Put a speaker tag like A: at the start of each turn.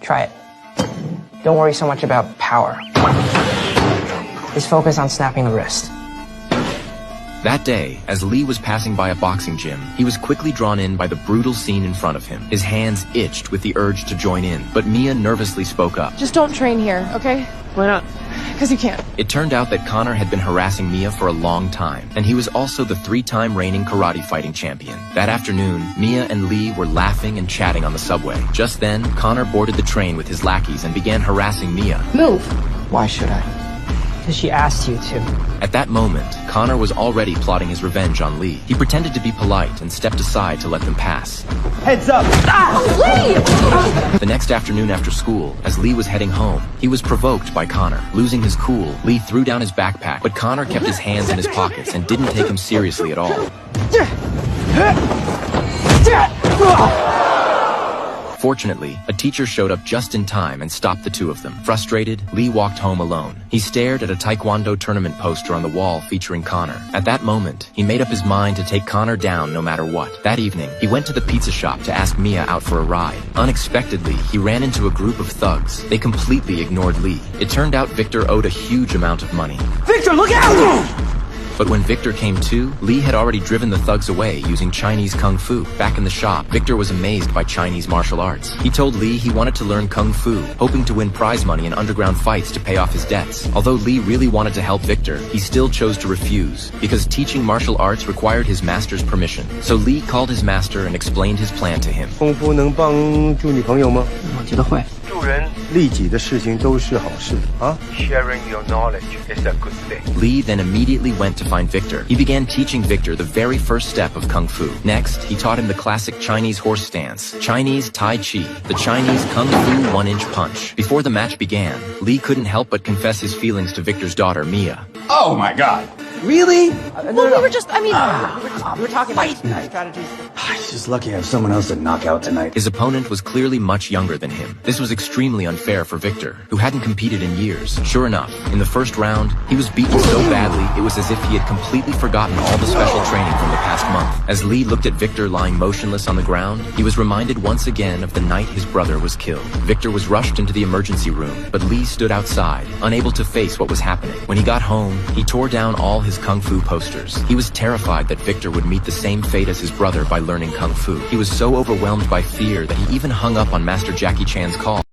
A: Try it. Don't worry so much about power. Just focus on snapping the wrist.
B: That day, as Lee was passing by a boxing gym, he was quickly drawn in by the brutal scene in front of him. His hands itched with the urge to join in, but Mia nervously spoke up.
C: Just don't train here, okay?
A: Why not?
C: Because you can't.
B: It turned out that Connor had been harassing Mia for a long time, and he was also the 3-time reigning karate fighting champion. That afternoon, Mia and Lee were laughing and chatting on the subway. Just then, Connor boarded the train with his lackeys and began harassing Mia.
A: Move!
D: Why should I?
A: Because she asked you to.
B: At that moment, Connor was already plotting his revenge on Lee. He pretended to be polite and stepped aside to let them pass.
D: Heads up!
B: The next afternoon after school, as Lee was heading home, he was provoked by Connor. Losing his cool, Lee threw down his backpack, but Connor kept his hands in his pockets and didn't take him seriously at all. Fortunately, a teacher showed up just in time and stopped the two of them. Frustrated, Lee walked home alone. He stared at a Taekwondo tournament poster on the wall featuring Connor. At that moment, he made up his mind to take Connor down no matter what. That evening, he went to the pizza shop to ask Mia out for a ride. Unexpectedly, he ran into a group of thugs. They completely ignored Lee. It turned out Victor owed a huge amount of money.
D: Victor, look out!
B: But when Victor came to, Lee had already driven the thugs away using Chinese Kung Fu. Back in the shop, Victor was amazed by Chinese martial arts. He told Lee he wanted to learn Kung Fu, hoping to win prize money in underground fights to pay off his debts. Although Lee really wanted to help Victor, he still chose to refuse, because teaching martial arts required his master's permission. So Lee called his master and explained his plan to him.
D: 功夫能帮助女朋友吗？
A: 我觉得会。
E: 助人
D: 利己的事情都是好事啊。
E: sharing your knowledge is a good thing.
B: Lee then immediately went to find Victor. He began teaching Victor the very first step of Kung Fu. Next, he taught him the classic Chinese horse stance, Chinese Tai Chi, the Chinese Kung Fu 1-inch punch. Before the match began, Lee couldn't help but confess his feelings to Victor's daughter, Mia.
D: Oh my God! Really?
C: Well, we were just, we
A: were talking about strategies.
D: He's just lucky I have someone else to knock out tonight.
B: His opponent was clearly much younger than him. This was extremely unfair for Victor, who hadn't competed in years. Sure enough, in the first round, he was beaten so badly it was as if he had completely forgotten all the special training from the past month. As Lee looked at Victor lying motionless on the ground, he was reminded once again of the night his brother was killed. Victor was rushed into the emergency room, but Lee stood outside, unable to face what was happening. When he got home, he tore down all his Kung Fu posters. He was terrified that Victor would meet the same fate as his brother by learning Kung Fu. He was so overwhelmed by fear that he even hung up on Master Jackie Chan's call.